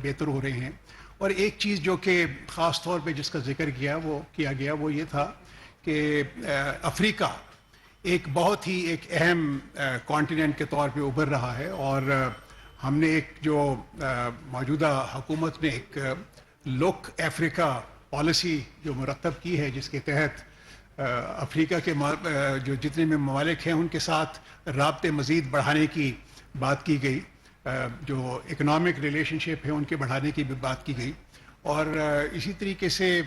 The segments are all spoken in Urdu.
بہتر ہو رہے ہیں. اور ایک چیز جو کہ خاص طور پہ جس کا ذکر کیا گیا وہ یہ تھا کہ افریقہ ایک بہت ہی ایک اہم کانٹیننٹ کے طور پہ ابھر رہا ہے. اور ہم نے ایک جو موجودہ حکومت نے ایک لک افریقہ پالیسی جو مرتب کی ہے، جس کے تحت افریقہ کے جو جتنے بھی ممالک ہیں ان کے ساتھ رابطے مزید بڑھانے کی بات کی گئی، جو اکنامک ریلیشن شپ ہے ان کے بڑھانے کی بھی بات کی گئی. اور اسی طریقے سے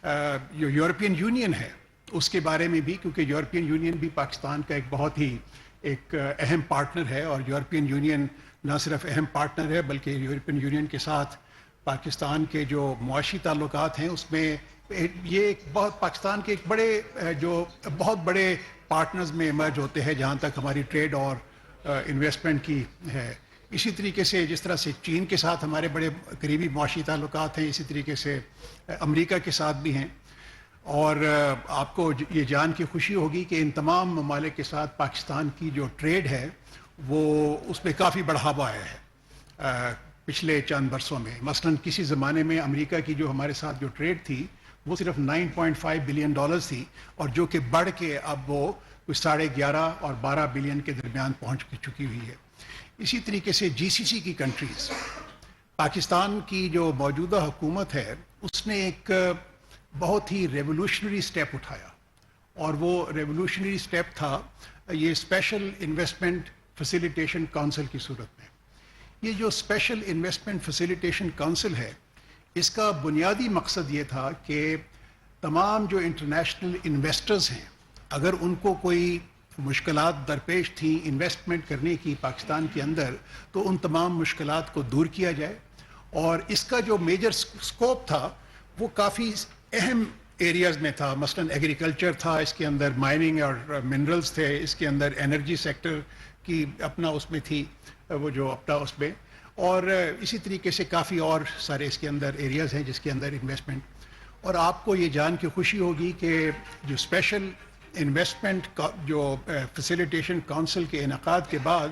جو یورپین یونین ہے اس کے بارے میں بھی، کیونکہ یورپین یونین بھی پاکستان کا ایک بہت ہی ایک اہم پارٹنر ہے. اور یورپین یونین نہ صرف اہم پارٹنر ہے بلکہ یورپین یونین کے ساتھ پاکستان کے جو معاشی تعلقات ہیں اس میں یہ ایک پاکستان کے ایک بہت بڑے پارٹنرز میں ایمرج ہوتے ہیں جہاں تک ہماری ٹریڈ اور انویسٹمنٹ کی ہے. اسی طریقے سے جس طرح سے چین کے ساتھ ہمارے بڑے قریبی معاشی تعلقات ہیں، اسی طریقے سے امریکہ کے ساتھ بھی ہیں. اور آپ کو یہ جان کے خوشی ہوگی کہ ان تمام ممالک کے ساتھ پاکستان کی جو ٹریڈ ہے وہ اس میں کافی بڑھاوا آیا ہے پچھلے چند برسوں میں. مثلا کسی زمانے میں امریکہ کی جو ہمارے ساتھ جو ٹریڈ تھی وہ صرف $9.5 بلین تھی، اور جو کہ بڑھ کے اب وہ کچھ 11.5 اور 12 بلین کے درمیان پہنچ چکی ہوئی ہے. اسی طریقے سے GCC کی کنٹریز، پاکستان کی جو موجودہ حکومت ہے اس نے ایک بہت ہی ریولوشنری سٹیپ اٹھایا، اور وہ ریولوشنری سٹیپ تھا یہ اسپیشل انویسٹمنٹ فیسیلیٹیشن کونسل کی صورت میں. یہ جو اسپیشل انویسٹمنٹ فیسیلیٹیشن کونسل ہے اس کا بنیادی مقصد یہ تھا کہ تمام جو انٹرنیشنل انویسٹرز ہیں اگر ان کو کوئی مشکلات درپیش تھیں انویسٹمنٹ کرنے کی پاکستان کے اندر، تو ان تمام مشکلات کو دور کیا جائے. اور اس کا جو میجر سکوپ تھا وہ کافی اہم ایریاز میں تھا. مثلا ایگریکلچر تھا، اس کے اندر مائننگ اور منرلز تھے، اس کے اندر انرجی سیکٹر کی اپنا اس میں تھی وہ جو اپنا اس میں، اور اسی طریقے سے کافی اور سارے اس کے اندر ایریاز ہیں جس کے اندر انویسٹمنٹ. اور آپ کو یہ جان کے خوشی ہوگی کہ جو اسپیشل انویسٹمنٹ جو فیسیلیٹیشن کونسل کے انعقاد کے بعد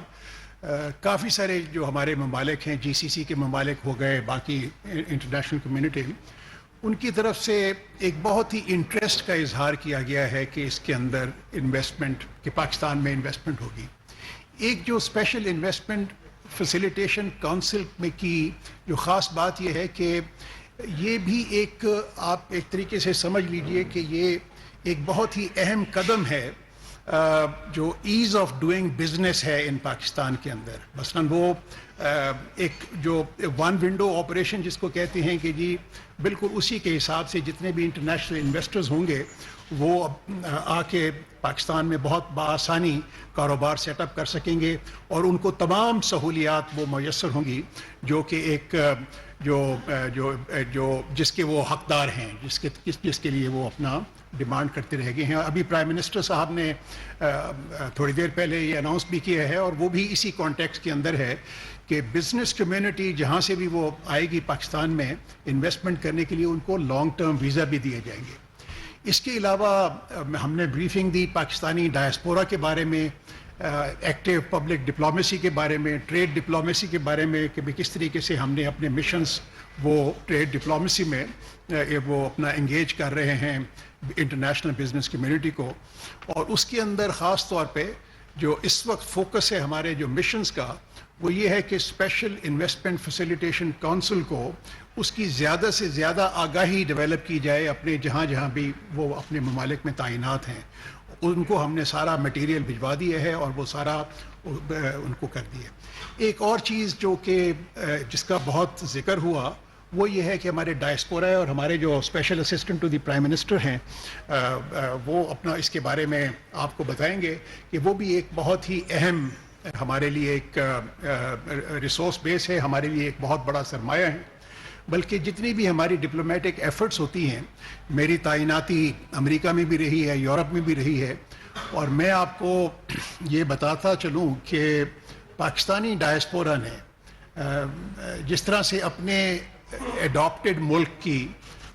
کافی سارے جو ہمارے ممالک ہیں GCC کے ممالک ہو گئے، باقی انٹرنیشنل کمیونٹی، ان کی طرف سے ایک بہت ہی انٹرسٹ کا اظہار کیا گیا ہے کہ اس کے اندر انویسٹمنٹ، کہ پاکستان میں انویسٹمنٹ ہوگی. ایک جو اسپیشل انویسٹمنٹ فیسیلیٹیشن کونسل میں کی جو خاص بات یہ ہے کہ یہ بھی آپ ایک طریقے سے سمجھ لیجئے کہ یہ ایک بہت ہی اہم قدم ہے جو ایز آف ڈوئنگ بزنس ہے ان پاکستان کے اندر. مثلا وہ ایک جو ون ونڈو آپریشن جس کو کہتے ہیں کہ جی بالکل اسی کے حساب سے جتنے بھی انٹرنیشنل انویسٹرز ہوں گے وہ آ کے پاکستان میں بہت بآسانی کاروبار سیٹ اپ کر سکیں گے، اور ان کو تمام سہولیات وہ میسر ہوں گی جو کہ ایک جس کے وہ حقدار ہیں، جس کے لیے وہ اپنا ڈیمانڈ کرتے رہ گئے ہیں. ابھی پرائم منسٹر صاحب نے تھوڑی دیر پہلے یہ اناؤنس بھی کیا ہے، اور وہ بھی اسی کانٹیکسٹ کے اندر ہے کہ بزنس کمیونٹی جہاں سے بھی وہ آئے گی پاکستان میں انویسٹمنٹ کرنے کے لیے ان کو لانگ ٹرم ویزا بھی دیے جائیں گے. اس کے علاوہ ہم نے بریفنگ دی پاکستانی ڈائسپورا کے بارے میں، ایکٹیو پبلک ڈپلومیسی کے بارے میں، ٹریڈ ڈپلومیسی کے بارے میں کہ کس طریقے سے ہم نے اپنے مشنز وہ ٹریڈ ڈپلومیسی میں وہ اپنا انگیج کر رہے ہیں انٹرنیشنل بزنس کمیونٹی کو. اور اس کے اندر خاص طور پہ جو اس وقت فوکس ہے ہمارے جو مشنز کا وہ یہ ہے کہ اسپیشل انویسٹمنٹ فیسیلیٹیشن کونسل کو اس کی زیادہ سے زیادہ آگاہی ڈیولپ کی جائے اپنے جہاں بھی وہ اپنے ممالک میں تعینات ہیں. ان کو ہم نے سارا مٹیریل بھجوا دیا ہے اور وہ سارا ان کو کر دیا. ایک اور چیز جو کہ جس کا بہت ذکر ہوا وہ یہ ہے کہ ہمارے ڈائسپورا اور ہمارے جو special assistant to the prime minister ہیں وہ اپنا اس کے بارے میں آپ کو بتائیں گے کہ وہ بھی ایک بہت ہی اہم ہمارے لیے ایک ریسورس بیس ہے، ہمارے لیے ایک بہت بڑا سرمایہ ہے. بلکہ جتنی بھی ہماری ڈپلومیٹک ایفرٹس ہوتی ہیں، میری تعیناتی امریکہ میں بھی رہی ہے، یورپ میں بھی رہی ہے، اور میں آپ کو یہ بتاتا چلوں کہ پاکستانی ڈائسپورا نے جس طرح سے اپنے اڈاپٹڈ ملک کی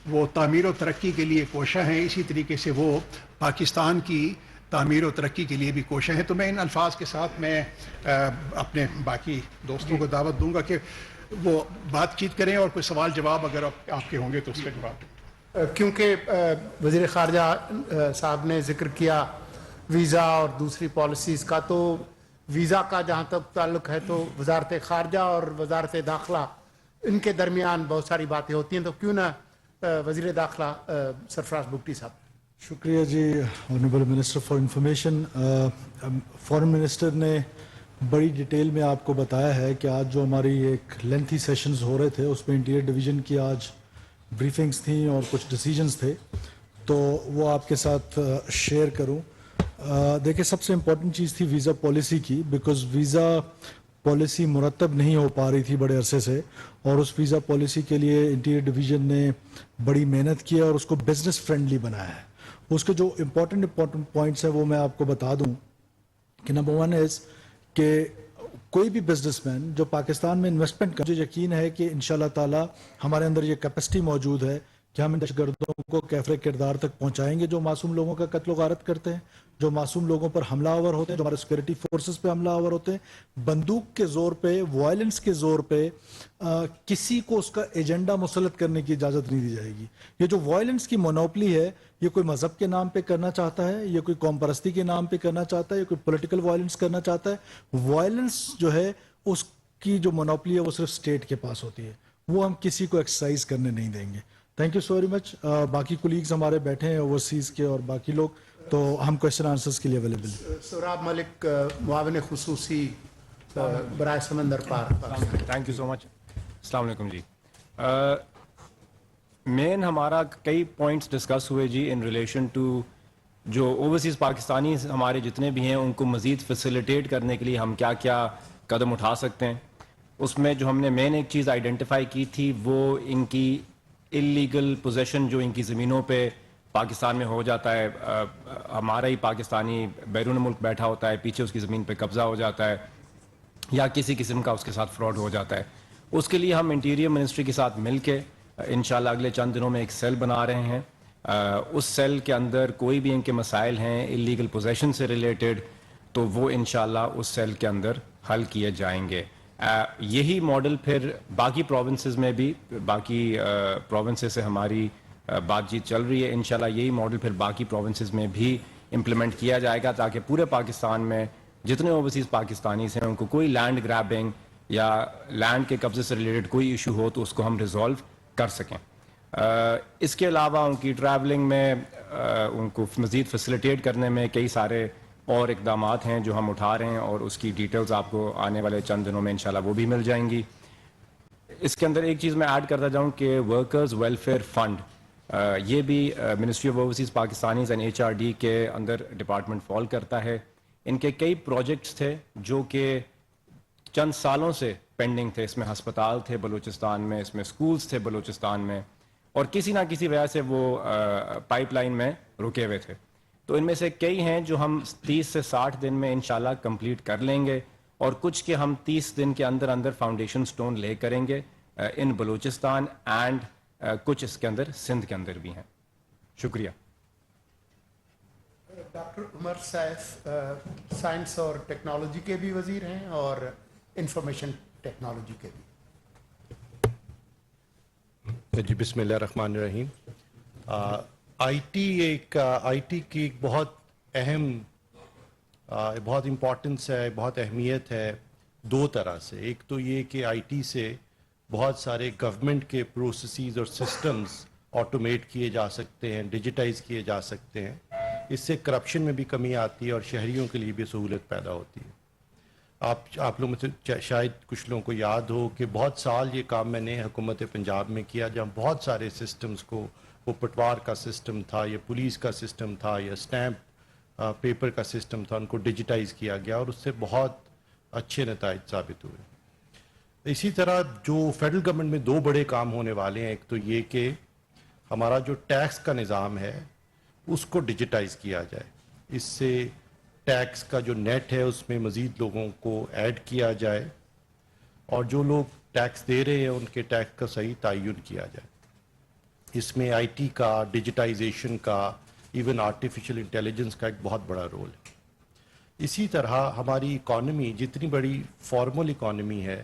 وہ تعمیر و ترقی کے لیے کوشاں ہیں، اسی طریقے سے وہ پاکستان کی تعمیر و ترقی کے لیے بھی کوشاں ہیں. تو میں ان الفاظ کے ساتھ میں اپنے باقی دوستوں کو دعوت دوں گا کہ وہ بات چیت کریں اور کوئی سوال جواب اگر آپ کے ہوں گے تو اس کا جواب دیں. کیونکہ وزیر خارجہ صاحب نے ذکر کیا ویزا اور دوسری پالیسیز کا، تو ویزا کا جہاں تک تعلق ہے تو وزارت خارجہ اور وزارت داخلہ ان کے درمیان بہت ساری باتیں ہوتی ہیں، تو کیوں نہ وزیر داخلہ سرفراز بگٹی صاحب. شکریہ جی honourable minister for information. Foreign minister نے بڑی ڈیٹیل میں آپ کو بتایا ہے کہ آج جو ہماری ایک لینتھی سیشنز ہو رہے تھے اس میں انٹیریئر ڈویژن کی آج بریفنگز تھیں اور کچھ ڈیسیجنز تھے، تو وہ آپ کے ساتھ شیئر کروں. دیکھیں سب سے امپورٹنٹ چیز تھی ویزا پالیسی کی، بیکاز ویزا پالیسی مرتب نہیں ہو پا رہی تھی بڑے عرصے سے، اور اس ویزا پالیسی کے لیے انٹیریئر ڈویژن نے بڑی محنت کی اور اس کو بزنس فرینڈلی بنایا ہے. اس کے جو امپورٹنٹ پوائنٹس ہیں وہ میں آپ کو بتا دوں کہ نمبر 1 از کہ کوئی بھی بزنس مین جو پاکستان میں انویسٹمنٹ کا، مجھے یقین ہے کہ انشاءاللہ تعالی ہمارے اندر یہ کیپیسٹی موجود ہے کہ ہم ان دہشت گردوں کو کیفر کردار تک پہنچائیں گے جو معصوم لوگوں کا قتل و غارت کرتے ہیں، جو معصوم لوگوں پر حملہ آور ہوتے ہیں، جو ہمارے سیکورٹی فورسز پہ حملہ آور ہوتے ہیں. بندوق کے زور پہ، وائلنس کے زور پہ کسی کو اس کا ایجنڈا مسلط کرنے کی اجازت نہیں دی جائے گی. یہ جو وائلنس کی مونوپلی ہے، یہ کوئی مذہب کے نام پہ کرنا چاہتا ہے، یہ کوئی قوم پرستی کے نام پہ کرنا چاہتا ہے، یہ کوئی پولیٹیکل وائلنس کرنا چاہتا ہے. وائلنس جو ہے اس کی جو مونوپلی ہے وہ صرف اسٹیٹ کے پاس ہوتی ہے، وہ ہم کسی کو ایکسرسائز کرنے نہیں دیں گے. Thank you so very much. باقی کولیگز ہمارے بیٹھے ہیں اوورسیز کے اور باقی لوگ، تو ہم کوشچن آنسرز کے لیے اویلیبل ہیں. سہراب ملک، معاون خصوصی برائے سمندر پار. تھینک یو سو مچ. السلام علیکم جی. مین ہمارا کئی پوائنٹس ڈسکس ہوئے جی ان ریلیشن ٹو جو اوورسیز پاکستانی ہمارے جتنے بھی ہیں ان کو مزید فیسیلیٹیٹ کرنے کے لیے ہم کیا کیا قدم اٹھا سکتے ہیں. اس میں جو ہم نے مین ایک چیز آئیڈینٹیفائی کی تھی وہ ان کی اللیگل پوزیشن جو ان کی زمینوں پہ پاکستان میں ہو جاتا ہے، ہمارا ہی پاکستانی بیرون ملک بیٹھا ہوتا ہے، پیچھے اس کی زمین پہ قبضہ ہو جاتا ہے یا کسی قسم کا اس کے ساتھ فراڈ ہو جاتا ہے. اس کے لیے ہم انٹیریئر منسٹری کے ساتھ مل کے انشاءاللہ اگلے چند دنوں میں ایک سیل بنا رہے ہیں. اس سیل کے اندر کوئی بھی ان کے مسائل ہیں اللیگل پوزیشن سے ریلیٹڈ تو وہ انشاءاللہ اس سیل کے اندر حل کیے جائیں گے. یہی ماڈل پھر باقی پروونسز میں بھی، باقی پروونسز سے ہماری بات چیت چل رہی ہے. انشاءاللہ یہی ماڈل پھر باقی پروونسز میں بھی امپلیمنٹ کیا جائے گا تاکہ پورے پاکستان میں جتنے اوورسیز پاکستانیز ہیں ان کو کوئی لینڈ گرابنگ یا لینڈ کے قبضے سے ریلیٹڈ کوئی ایشو ہو تو اس کو ہم ریزولو کر سکیں. اس کے علاوہ ان کی ٹریولنگ میں ان کو مزید فیسیلیٹیٹ کرنے میں کئی سارے اور اقدامات ہیں جو ہم اٹھا رہے ہیں اور اس کی ڈیٹیلز آپ کو آنے والے چند دنوں میں انشاءاللہ وہ بھی مل جائیں گی. اس کے اندر ایک چیز میں ایڈ کرتا جاؤں کہ ورکرز ویلفیئر فنڈ یہ بھی ministry of overseas Pakistanis and HRD کے اندر ڈپارٹمنٹ فال کرتا ہے. ان کے کئی پروجیکٹس تھے جو کہ چند سالوں سے پینڈنگ تھے. اس میں ہسپتال تھے بلوچستان میں، اس میں سکولز تھے بلوچستان میں، اور کسی نہ کسی وجہ سے وہ پائپ لائن میں رکے ہوئے تھے. تو ان میں سے کئی ہیں جو ہم 30 سے 60 دن میں انشاءاللہ کمپلیٹ کر لیں گے، اور کچھ کے ہم 30 دن کے اندر اندر فاؤنڈیشن سٹون لے کریں گے ان بلوچستان اینڈ کچھ اس کے اندر سندھ کے اندر بھی ہیں. شکریہ. ڈاکٹر عمر سیف سائنس اور ٹیکنالوجی کے بھی وزیر ہیں اور انفارمیشن ٹیکنالوجی کے بھی. جی بسم اللہ الرحمن الرحیم. آئی ٹی کی ایک بہت اہم بہت امپورٹنس ہے، بہت اہمیت ہے دو طرح سے. ایک تو یہ کہ آئی ٹی سے بہت سارے گورنمنٹ کے پروسیسز اور سسٹمز آٹومیٹ کیے جا سکتے ہیں، ڈیجیٹائز کیے جا سکتے ہیں. اس سے کرپشن میں بھی کمی آتی ہے اور شہریوں کے لیے بھی سہولت پیدا ہوتی ہے. آپ لوگوں میں سے شاید کچھ لوگوں کو یاد ہو کہ بہت سال یہ کام میں نے حکومت پنجاب میں کیا، جہاں بہت سارے سسٹمز کو، وہ پٹوار کا سسٹم تھا یا پولیس کا سسٹم تھا یا اسٹیمپ پیپر کا سسٹم تھا، ان کو ڈیجیٹائز کیا گیا اور اس سے بہت اچھے نتائج ثابت ہوئے. اسی طرح جو فیڈرل گورنمنٹ میں دو بڑے کام ہونے والے ہیں. ایک تو یہ کہ ہمارا جو ٹیکس کا نظام ہے اس کو ڈیجیٹائز کیا جائے، اس سے ٹیکس کا جو نیٹ ہے اس میں مزید لوگوں کو ایڈ کیا جائے اور جو لوگ ٹیکس دے رہے ہیں ان کے ٹیکس کا صحیح تعین کیا جائے. اس میں آئی ٹی کا، ڈیجیٹائزیشن کا، ایون آرٹیفیشل انٹیلیجنس کا ایک بہت بڑا رول ہے. اسی طرح ہماری اکانومی جتنی بڑی فارمل اکانومی ہے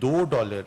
$2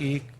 1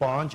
$5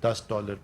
$10,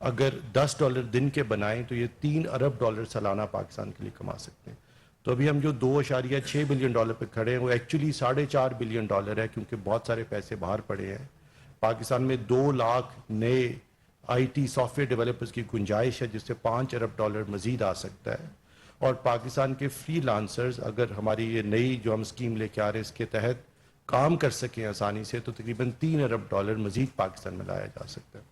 اگر $10 دن کے بنائیں تو یہ $3 ارب سالانہ پاکستان کے لیے کما سکتے ہیں. تو ابھی ہم جو $2.6 بلین پہ کھڑے ہیں وہ ایکچولی $4.5 بلین ہے, کیونکہ بہت سارے پیسے باہر پڑے ہیں. پاکستان میں 2 لاکھ نئے I T soft where developers کی گنجائش ہے جس سے $5 ارب مزید آ سکتا ہے. اور پاکستان کے فری لانسرز اگر ہماری یہ نئی جو ہم اسکیم لے کے آ رہے ہیں اس کے تحت کام کر سکیں آسانی سے تو تقریباً $3 ارب مزید پاکستان میں لایا جا سکتا ہے.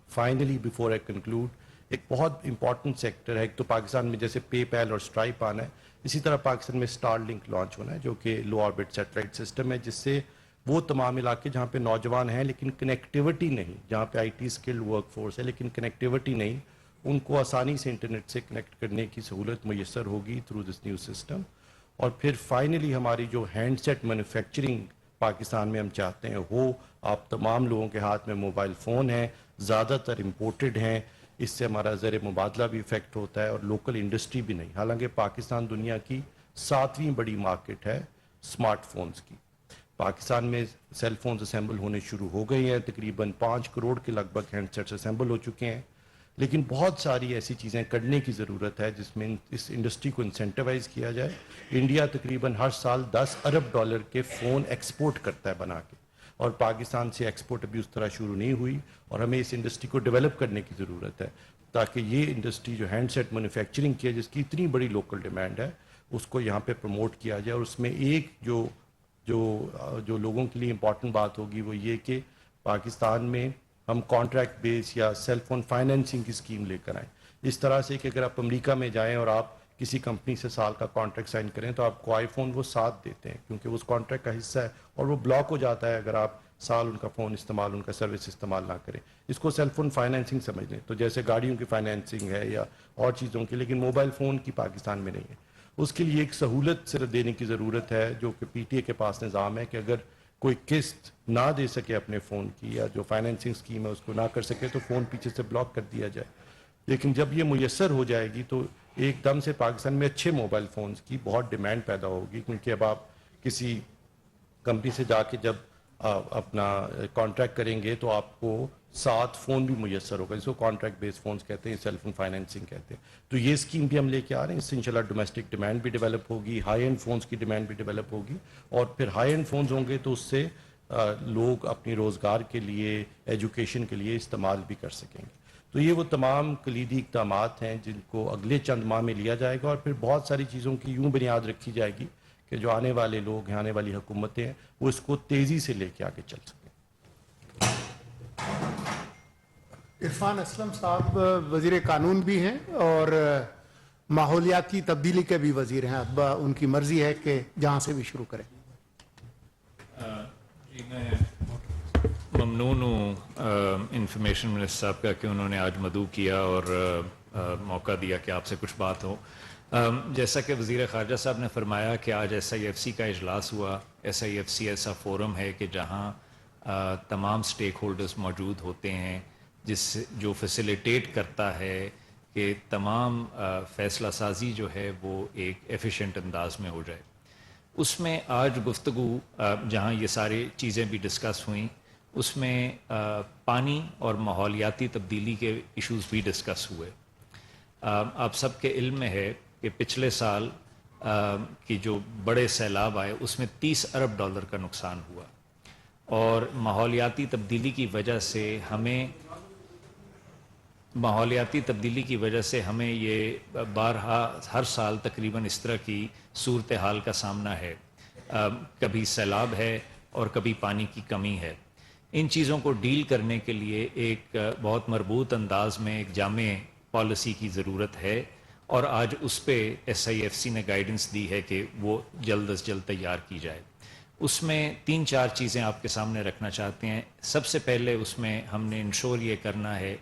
فائنلی بیفور آئی کنکلوڈ, ایک بہت امپورٹنٹ سیکٹر ہے. ایک تو پاکستان میں جیسے پے پیل اور اسٹرائپ آنا ہے, اسی طرح پاکستان میں اسٹار لنک لانچ ہونا ہے جو کہ لو آربٹ سیٹلائٹ سسٹم ہے, جس سے وہ تمام علاقے جہاں پہ نوجوان ہیں لیکن کنیکٹیوٹی نہیں, جہاں پہ I T skilled work force ہے لیکن کنیکٹیوٹی نہیں, ان کو آسانی سے انٹرنیٹ سے کنیکٹ کرنے کی سہولت میسر ہوگی تھرو دس نیو سسٹم. اور پھر فائنلی ہماری جو ہینڈ سیٹ مینوفیکچرنگ پاکستان میں ہم چاہتے ہیں ہو, آپ تمام لوگوں کے ہاتھ میں موبائل فون ہیں, زیادہ تر امپورٹڈ ہیں, اس سے ہمارا زر مبادلہ بھی افیکٹ ہوتا ہے اور لوکل انڈسٹری بھی نہیں. حالانکہ پاکستان دنیا کی 7ویں بڑی مارکیٹ ہے سمارٹ فونز کی. پاکستان میں سیل فونز اسمبل ہونے شروع ہو گئے ہیں, تقریباً 5 کروڑ کے لگ بھگ ہینڈ سیٹس اسمبل ہو چکے ہیں, لیکن بہت ساری ایسی چیزیں کرنے کی ضرورت ہے جس میں اس انڈسٹری کو انسینٹیوائز کیا جائے. انڈیا تقریباً ہر سال $10 ارب کے فون ایکسپورٹ کرتا ہے بنا کے, اور پاکستان سے ایکسپورٹ ابھی اس طرح شروع نہیں ہوئی, اور ہمیں اس انڈسٹری کو ڈیولپ کرنے کی ضرورت ہے تاکہ یہ انڈسٹری جو ہینڈ سیٹ مینوفیکچرنگ کی ہے جس کی اتنی بڑی لوکل ڈیمانڈ ہے اس کو یہاں پہ پروموٹ کیا جائے. اور اس میں ایک جو لوگوں کے لیے امپورٹنٹ بات ہوگی وہ یہ کہ پاکستان میں ہم کانٹریکٹ بیس یا سیل فون فائنینسنگ کی اسکیم لے کر آئیں, اس طرح سے کہ اگر آپ امریکہ میں جائیں اور آپ کسی کمپنی سے سال کا کانٹریکٹ سائن کریں تو آپ کو آئی فون وہ ساتھ دیتے ہیں کیونکہ اس کانٹریکٹ کا حصہ ہے, اور وہ بلاک ہو جاتا ہے اگر آپ سال ان کا فون استعمال, ان کا سروس استعمال نہ کریں. اس کو سیل فون فائنینسنگ سمجھ لیں, تو جیسے گاڑیوں کی فائنینسنگ ہے یا اور چیزوں کی, لیکن موبائل فون کی پاکستان میں نہیں ہے. اس کے لیے ایک سہولت صرف دینے کی ضرورت ہے جو کہ پی ٹی اے کے پاس نظام ہے کہ اگر کوئی قسط نہ دے سکے اپنے فون کی یا جو فائنینسنگ اسکیم ہے اس کو نہ کر سکے تو فون پیچھے سے بلاک کر دیا جائے. لیکن جب یہ میسر ہو جائے گی تو ایک دم سے پاکستان میں اچھے موبائل فونز کی بہت ڈیمانڈ پیدا ہوگی, کیونکہ اب آپ کسی کمپنی سے جا کے جب اپنا کانٹریکٹ کریں گے تو آپ کو 7 فون بھی میسر ہوگا, جس کو کانٹریکٹ بیس فونز کہتے ہیں, سیل فون فائنینسنگ کہتے ہیں. تو یہ اسکیم بھی ہم لے کے آ رہے ہیں, اس سے انشاءاللہ ڈومیسٹک ڈیمانڈ بھی ڈیولپ ہوگی, ہائی اینڈ فونز کی ڈیمانڈ بھی ڈیولپ ہوگی, اور پھر ہائی اینڈ فونز ہوں گے تو اس سے لوگ اپنی روزگار کے لیے, ایجوکیشن کے لیے استعمال بھی کر سکیں گے. تو یہ وہ تمام کلیدی اقدامات ہیں جن کو اگلے چند ماہ میں لیا جائے گا, اور پھر بہت ساری چیزوں کی یوں بنیاد رکھی جائے گی کہ جو آنے والے لوگ ہیں, آنے والی حکومتیں ہیں, وہ اس کو تیزی سے لے کے آگے چل سکیں. عرفان اسلم صاحب وزیر قانون بھی ہیں اور ماحولیاتی تبدیلی کے بھی وزیر ہیں, اب ان کی مرضی ہے کہ جہاں سے بھی شروع کریں. جی میں ممنون ہوں انفارمیشن منسٹر صاحب کا کہ انہوں نے آج مدعو کیا اور موقع دیا کہ آپ سے کچھ بات ہو. جیسا کہ وزیر خارجہ صاحب نے فرمایا کہ آج ایس آئی ایف سی کا اجلاس ہوا. ایس آئی ایف سی ایسا فورم ہے کہ جہاں تمام سٹیک ہولڈرز موجود ہوتے ہیں, جو فیسیلیٹیٹ کرتا ہے کہ تمام فیصلہ سازی جو ہے وہ ایک ایفیشینٹ انداز میں ہو جائے. اس میں آج گفتگو جہاں یہ ساری چیزیں بھی ڈسکس ہوئیں, اس میں پانی اور ماحولیاتی تبدیلی کے ایشوز بھی ڈسکس ہوئے. آپ سب کے علم میں ہے کہ پچھلے سال کی جو بڑے سیلاب آئے اس میں $30 ارب کا نقصان ہوا, اور ماحولیاتی تبدیلی کی وجہ سے ہمیں یہ بارہا ہر سال تقریباً اس طرح کی صورتحال کا سامنا ہے. کبھی سیلاب ہے اور کبھی پانی کی کمی ہے. ان چیزوں کو ڈیل کرنے کے لیے ایک بہت مربوط انداز میں ایک جامع پالیسی کی ضرورت ہے, اور آج اس پہ ایس آئی ایف سی نے گائیڈنس دی ہے کہ وہ جلد از جلد تیار کی جائے. اس میں 3-4 چیزیں آپ کے سامنے رکھنا چاہتے ہیں. سب سے پہلے اس میں ہم نے انشور یہ کرنا ہے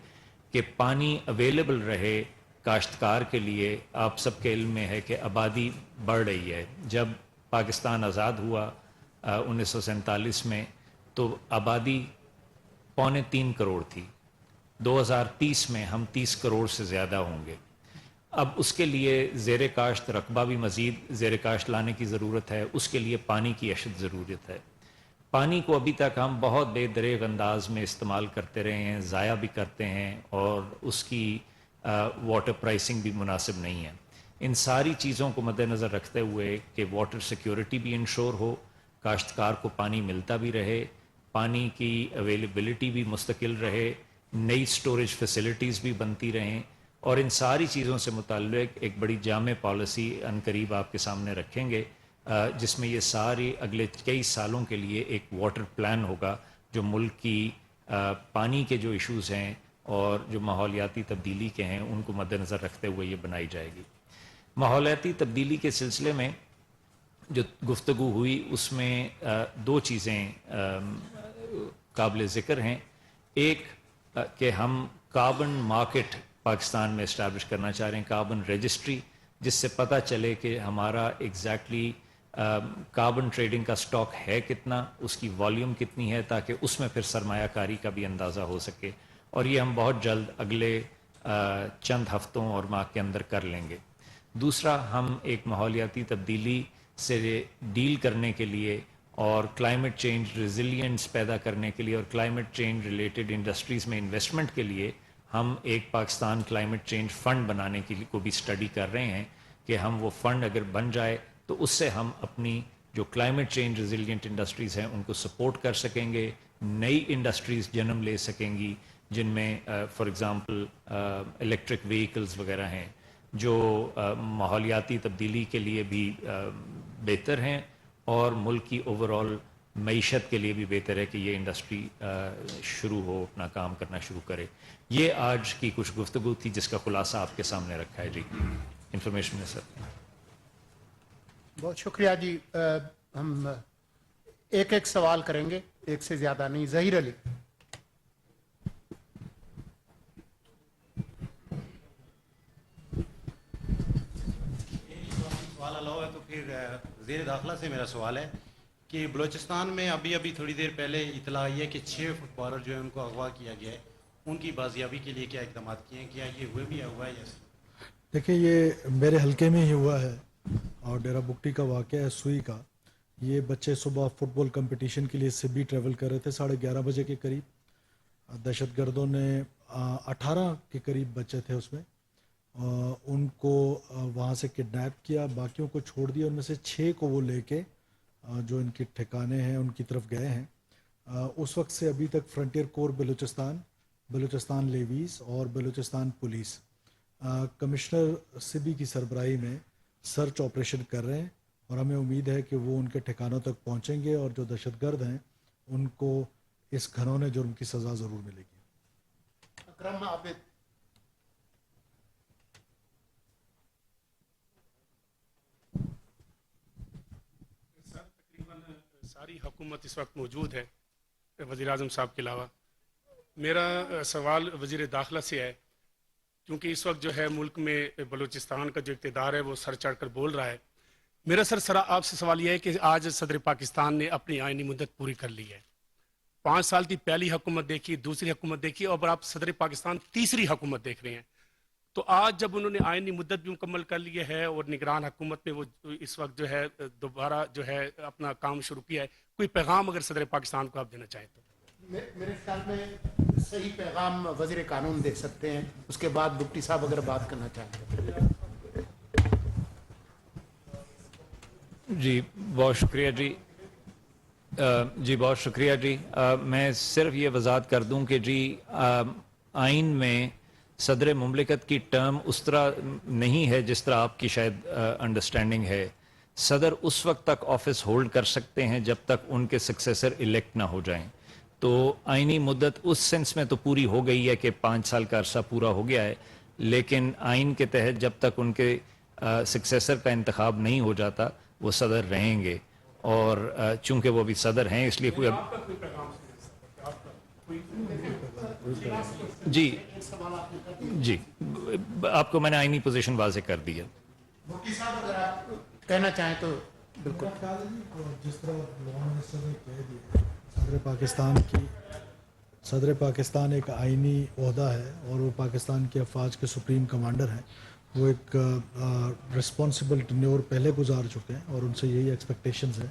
کہ پانی اویلیبل رہے کاشتکار کے لیے. آپ سب کے علم میں ہے کہ آبادی بڑھ رہی ہے. جب پاکستان آزاد ہوا 1947 میں تو آبادی 2.25 کروڑ تھی. 2030 میں ہم 30 کروڑ سے زیادہ ہوں گے. اب اس کے لیے زیر کاشت رقبہ بھی مزید زیر کاشت لانے کی ضرورت ہے, اس کے لیے پانی کی اشد ضرورت ہے. پانی کو ابھی تک ہم بہت بے دریغ انداز میں استعمال کرتے رہے ہیں، ضائع بھی کرتے ہیں، اور اس کی واٹر پرائسنگ بھی مناسب نہیں ہے. ان ساری چیزوں کو مد نظر رکھتے ہوئے کہ واٹر سیکیورٹی بھی انشور ہو، کاشتکار کو پانی ملتا بھی رہے، پانی کی اویلیبلٹی بھی مستقل رہے، نئی سٹوریج فیسلٹیز بھی بنتی رہیں، اور ان ساری چیزوں سے متعلق ایک بڑی جامع پالیسی عنقریب آپ کے سامنے رکھیں گے، جس میں یہ ساری اگلے کئی سالوں کے لیے ایک واٹر پلان ہوگا جو ملک کی پانی کے جو ایشوز ہیں اور جو ماحولیاتی تبدیلی کے ہیں ان کو مد نظر رکھتے ہوئے یہ بنائی جائے گی. ماحولیاتی تبدیلی کے سلسلے میں جو گفتگو ہوئی اس میں دو چیزیں قابل ذکر ہیں. ایک کہ ہم کاربن مارکیٹ پاکستان میں اسٹیبلش کرنا چاہ رہے ہیں، کاربن رجسٹری، جس سے پتہ چلے کہ ہمارا ایگزیکٹلی کاربن ٹریڈنگ کا سٹاک ہے کتنا، اس کی والیوم کتنی ہے، تاکہ اس میں پھر سرمایہ کاری کا بھی اندازہ ہو سکے، اور یہ ہم بہت جلد اگلے چند ہفتوں اور ماہ کے اندر کر لیں گے. دوسرا، ہم ایک ماحولیاتی تبدیلی سے ڈیل کرنے کے لیے اور کلائمیٹ چینج ریزیلینس پیدا کرنے کے لیے اور کلائمیٹ چینج ریلیٹڈ انڈسٹریز میں انویسٹمنٹ کے لیے ہم ایک پاکستان کلائمیٹ چینج فنڈ بنانے کے لیے کو بھی اسٹڈی کر رہے ہیں کہ ہم وہ فنڈ اگر بن جائے تو اس سے ہم اپنی جو کلائمیٹ چینج ریزیلینٹ انڈسٹریز ہیں ان کو سپورٹ کر سکیں گے، نئی انڈسٹریز جنم لے سکیں گی جن میں فار ایگزامپل الیکٹرک وہیکلز وغیرہ ہیں جو ماحولیاتی تبدیلی کے لیے بھی بہتر ہیں اور ملک کی اوور آل معیشت کے لیے بھی بہتر ہے کہ یہ انڈسٹری شروع ہو، اپنا کام کرنا شروع کرے. یہ آج کی کچھ گفتگو تھی جس کا خلاصہ آپ کے سامنے رکھا ہے. جی انفارمیشن میں سر. بہت شکریہ جی. ہم ایک ایک سوال کریں گے، ایک سے زیادہ نہیں. ظہیر علی. سوال الاؤ ہے تو پھر وزیر داخلہ سے میرا سوال ہے کہ بلوچستان میں ابھی تھوڑی دیر پہلے اطلاع آئی ہے کہ 6 فٹ بالر جو ہے ان کو اغوا کیا گیا ہے، ان کی بازیابی کے لیے کیا اقدامات کیے ہیں؟ کیا یہ ہوئے بھی ہوا ہے یا؟ دیکھیں یہ میرے حلقے میں ہی ہوا ہے اور ڈیرہ بگٹی کا واقعہ ہے سوئی کا. یہ بچے صبح فٹ بال کمپٹیشن کے لیے سبھی ٹریول کر رہے تھے 11:30 بجے کے قریب. دہشت گردوں نے 18 کے قریب بچے تھے اس میں، ان کو وہاں سے کڈنیپ کیا، باقیوں کو چھوڑ دیا. ان میں سے 6 کو وہ لے کے جو ان کے ٹھکانے ہیں ان کی طرف گئے ہیں. اس وقت سے ابھی تک فرنٹیئر کور بلوچستان لیویز اور بلوچستان پولیس کمشنر سبی کی سربراہی میں سرچ آپریشن کر رہے ہیں، اور ہمیں امید ہے کہ وہ ان کے ٹھکانوں تک پہنچیں گے اور جو دہشت گرد ہیں ان کو اس گھنونے جرم کی سزا ضرور ملے گی. اکرم عابد. ساری حکومت اس وقت موجود ہے وزیر اعظم صاحب کے علاوہ. میرا سوال وزیر داخلہ سے ہے، کیونکہ اس وقت جو ہے ملک میں بلوچستان کا جو اقتدار ہے وہ سر چڑھ کر بول رہا ہے. میرا سر آپ سے سوال یہ ہے کہ آج صدر پاکستان نے اپنی آئینی مدت پوری کر لی ہے. 5 سال کی پہلی حکومت دیکھی، دوسری حکومت دیکھی، اور آپ صدر پاکستان تیسری حکومت دیکھ رہے ہیں. تو آج جب انہوں نے آئینی مدت بھی مکمل کر لی ہے اور نگران حکومت میں وہ اس وقت جو ہے دوبارہ جو ہے اپنا کام شروع کیا ہے، کوئی پیغام اگر صدر پاکستان کو آپ دینا چاہیں تو؟ میرے خیال میں صحیح پیغام وزیر قانون دے سکتے ہیں. اس کے بعد بگٹی صاحب اگر بات کرنا چاہیں. جی بہت شکریہ بہت شکریہ جی. میں صرف یہ وضاحت کر دوں کہ جی آئین میں صدر مملکت کی ٹرم اس طرح نہیں ہے جس طرح آپ کی شاید انڈرسٹینڈنگ ہے. صدر اس وقت تک آفس ہولڈ کر سکتے ہیں جب تک ان کے سکسیسر الیکٹ نہ ہو جائیں. تو آئینی مدت اس سینس میں تو پوری ہو گئی ہے کہ 5 سال کا عرصہ پورا ہو گیا ہے، لیکن آئین کے تحت جب تک ان کے سکسیسر کا انتخاب نہیں ہو جاتا وہ صدر رہیں گے، اور چونکہ وہ بھی صدر ہیں اس لیے کوئی جی آپ کو میں نے آئینی پوزیشن واضح کر دی ہے. بگٹی صاحب اگر آپ کہنا چاہیں تو بالکل. جس طرح لا منسٹر نے کہہ دیا صدر پاکستان ایک آئینی عہدہ ہے اور وہ پاکستان کے افواج کے سپریم کمانڈر ہیں. وہ ایک رسپانسبل ٹینیور پہلے گزار چکے ہیں اور ان سے یہی ایکسپیکٹیشنز ہیں